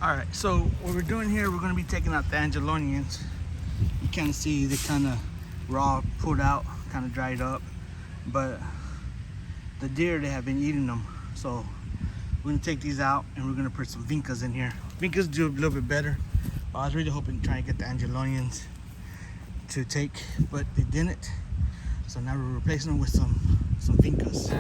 All right, so what we're doing here, we're gonna be taking out the Angelonians. You kind of see they kind of raw, pulled out, kind of dried up, but the deer, they have been eating them. So we're gonna take these out and we're gonna put some Vincas in here. Vincas do a little bit better. I was really hoping to try and get the Angelonians to take, but they didn't. So now we're replacing them with some Vincas.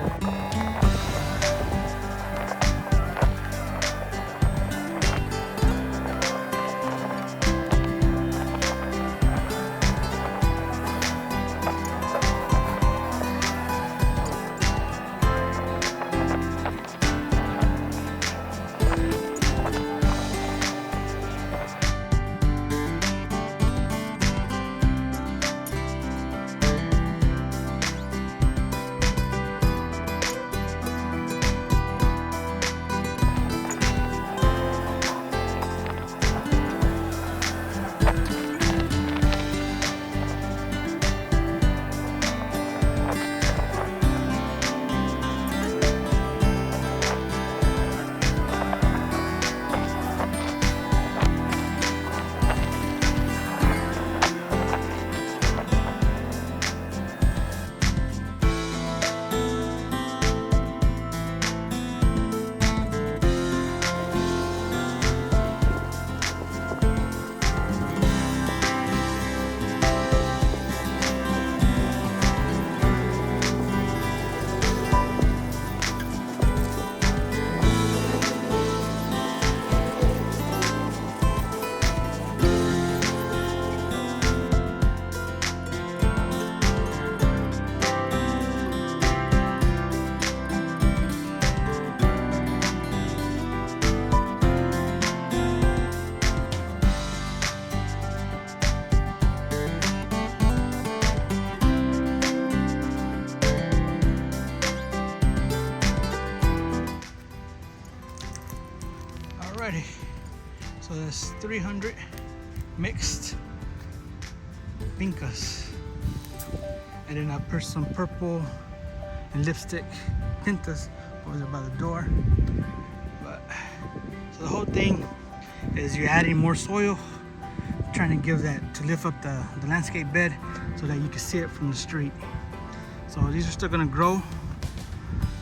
Alrighty, so that's 300 mixed Vincas, and then I put some purple and lipstick Pintas over there by the door. But so the whole thing is you're adding more soil, trying to give that to lift up the landscape bed so that you can see it from the street. So these are still gonna grow,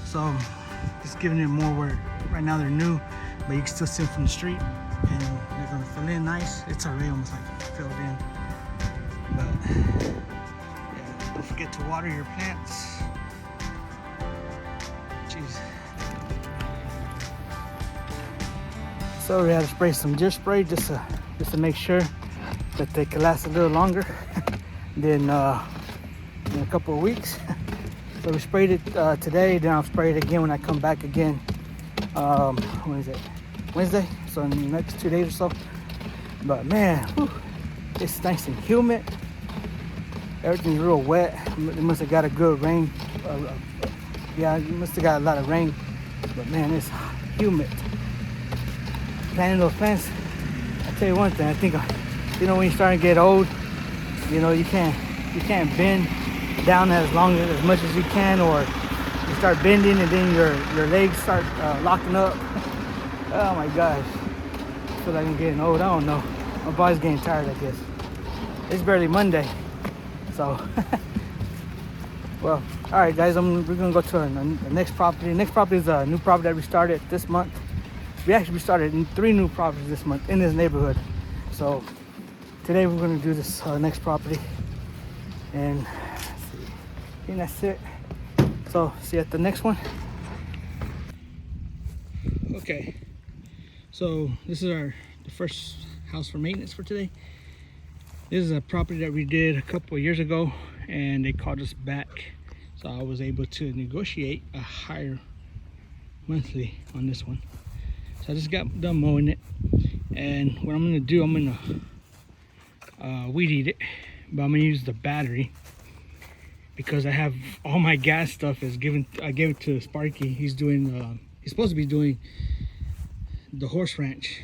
so just giving it more where right now they're new, but you can still see them from the street, and they're gonna fill in nice. It's already almost like filled in. But yeah, don't forget to water your plants. Jeez. So we had to spray some deer spray just to make sure that they can last a little longer than in a couple of weeks. So we sprayed it today, then I'll spray it again when I come back again. When is it? Wednesday, so in the next 2 days or so. But man, whew, it's nice and humid. Everything's real wet. It must have got a good rain. Yeah, it must have got a lot of rain. But man, it's humid. Planting those plants, I'll tell you one thing, I think, when you start to get old, you can't bend down as much as you can, or you start bending and then your legs start locking up. Oh my gosh, I feel like I'm getting old. I don't know, my body's getting tired, I guess. It's barely Monday, so well, all right guys, we're gonna go to the next property. The next property is a new property that we started this month. We started 3 new properties this month in this neighborhood. So today we're gonna do this next property, and I think that's it. So see you at the next one. Okay, so this is the first house for maintenance for today. This is a property that we did a couple of years ago, and they called us back, so I was able to negotiate a higher monthly on this one. So I just got done mowing it, and what I'm gonna do, I'm gonna weed eat it, but I'm gonna use the battery because I have all my gas stuff I gave it to Sparky. He's supposed to be doing the horse ranch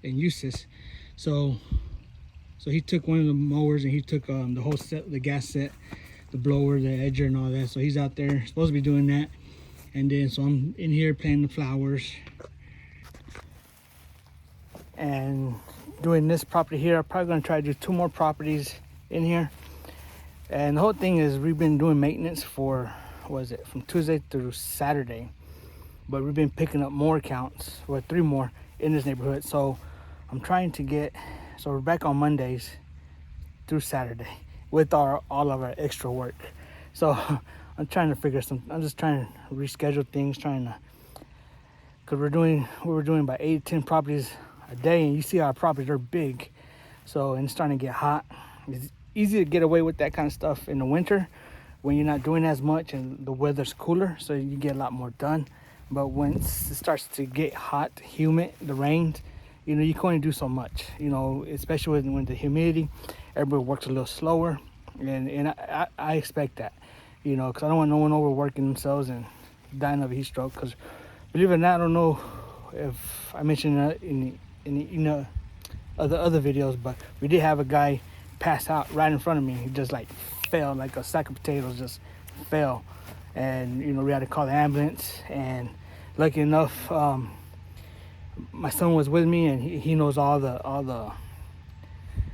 in Eustis. So he took one of the mowers, and he took the whole set, the gas set, the blower, the edger, and all that. So he's out there supposed to be doing that. And then so I'm in here planting the flowers. and doing this property here. I'm probably gonna try to do 2 more properties in here. And the whole thing is we've been doing maintenance for, what is it, from Tuesday through Saturday. But we've been picking up more accounts, or 3 more in this neighborhood. So I'm trying to get, so we're back on Mondays through Saturday with all of our extra work. So I'm trying to figure I'm just trying to reschedule things, because we were doing about 8 to 10 properties a day, and you see our properties are big. So, and it's starting to get hot. It's easy to get away with that kind of stuff in the winter when you're not doing as much and the weather's cooler, so you get a lot more done. But once it starts to get hot, humid, the rain, you know, you can only do so much, you know, especially when the humidity, everybody works a little slower. And I expect that, you know, because I don't want no one overworking themselves and dying of a heat stroke. Because believe it or not, I don't know if I mentioned it in the other videos, but we did have a guy pass out right in front of me. He just like fell, like a sack of potatoes, just fell. And, you know, we had to call the ambulance. And lucky enough, my son was with me, and he knows all the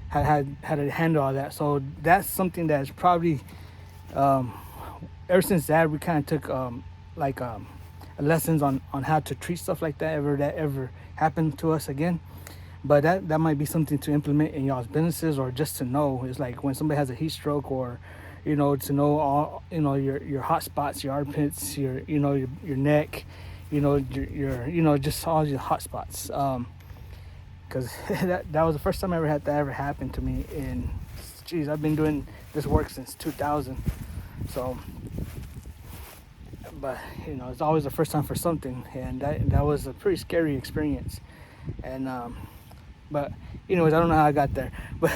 how to handle all that. So that's something that's probably ever since that we kind of took lessons on how to treat stuff like that ever happened to us again. But that might be something to implement in y'all's businesses, or just to know. It's like when somebody has a heat stroke, or, you know, to know all, you know, your hot spots, your armpits, your neck, you know, your just all your hot spots. Because that was the first time I ever had that ever happen to me. And geez, I've been doing this work since 2000. So, but you know, it's always the first time for something, and that was a pretty scary experience. And but anyways, I don't know how I got there, but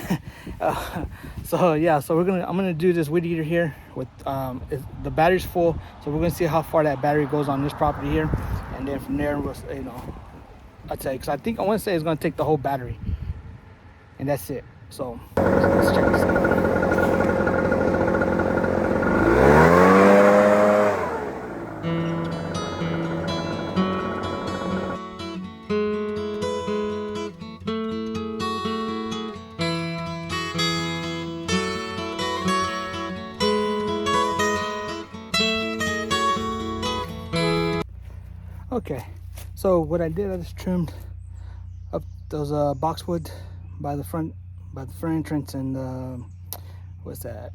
so yeah, so I'm gonna do this weed eater here with the battery's full, so we're gonna see how far that battery goes on this property here, and then from there we'll, you know, I'd say, because I want to say it's gonna take the whole battery, and that's it. So let's check this out. Okay, so what I did, I just trimmed up those boxwood by the front entrance, and what's that?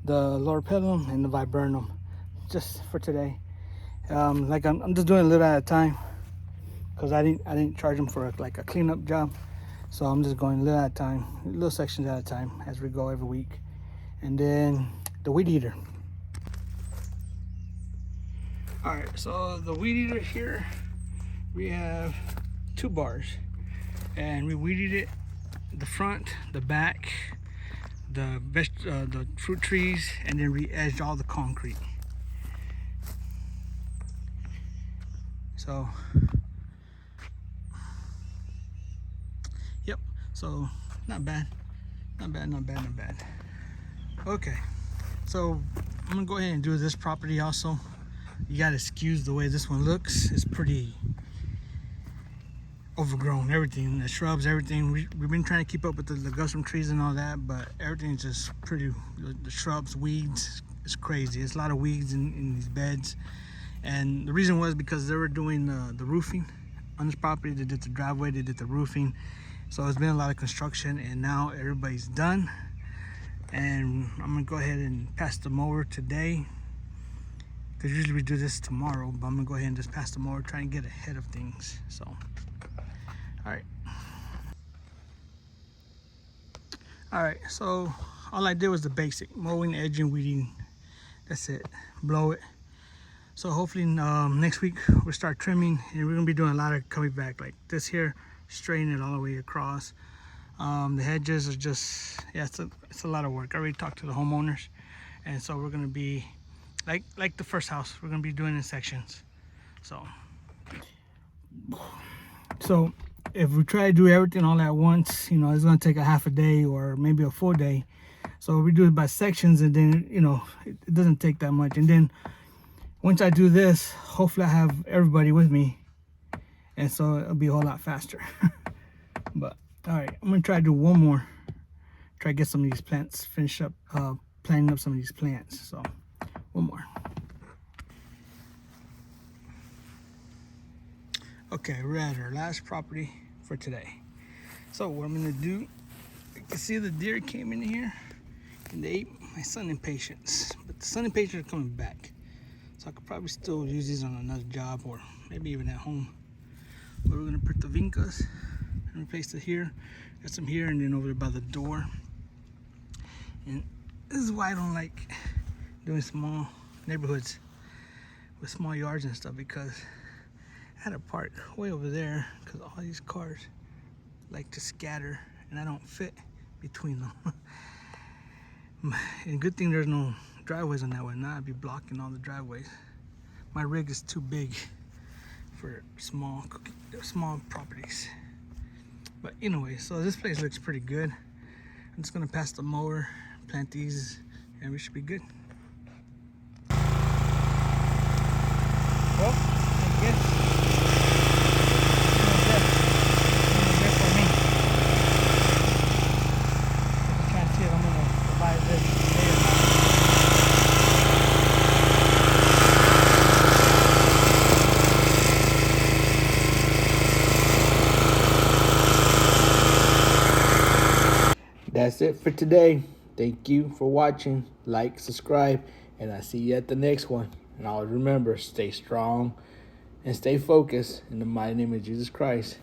The loropetalum and the viburnum, just for today. Like I'm just doing a little at a time, because I didn't charge them for like a cleanup job, so I'm just going a little at a time, little sections at a time as we go every week. And then the weed eater. All right, so the weed eater here, we have 2 bars, and we weeded it, the front, the back, the fruit trees, and then re-edged all the concrete. So, yep, so not bad. Okay, so I'm gonna go ahead and do this property also. You gotta excuse the way this one looks. It's pretty overgrown, everything, the shrubs, everything. We've been trying to keep up with the ligustrum trees and all that, but everything's just pretty, the shrubs, weeds, it's crazy. It's a lot of weeds in these beds. And the reason was because they were doing the roofing on this property. They did the driveway, they did the roofing. So it's been a lot of construction, and now everybody's done. And I'm gonna go ahead and pass the mower today, because usually we do this tomorrow, but I'm gonna go ahead and just pass the mower, try and get ahead of things. So, all right, so all I did was the basic mowing, edging, weeding. That's it. Blow it. So hopefully next week we'll start trimming, and we're gonna be doing a lot of coming back like this here, straightening it all the way across. The hedges are just, yeah, it's a lot of work. I already talked to the homeowners, and so we're gonna be like the first house, we're gonna be doing in sections. So if we try to do everything all at once, you know, it's gonna take a half a day or maybe a full day. So we do it by sections, and then, you know, it doesn't take that much. And then once I do this, hopefully I have everybody with me, and so it'll be a whole lot faster. But all right, I'm gonna try to do one more. Try to get some of these plants, finish up planting up some of these plants. So one more. Okay, we're at our last property for today. So what I'm gonna do, you can see the deer came in here and they ate my sun impatiens, but the sun impatiens are coming back. So I could probably still use these on another job or maybe even at home. But we're gonna put the vincas and replace it here. Got some here and then over there by the door. And this is why I don't like doing small neighborhoods with small yards and stuff, because I had a park way over there because all these cars like to scatter and I don't fit between them. And good thing there's no driveways on that one. Now I'd be blocking all the driveways. My rig is too big for small properties. But anyway, so this place looks pretty good. I'm just gonna pass the mower, plant these, and we should be good. Well, I guess for me. If you can't see it, I'm gonna provide this later. That's it for today. Thank you for watching. Like, subscribe, and I'll see you at the next one. And always remember, stay strong and stay focused in the mighty name of Jesus Christ.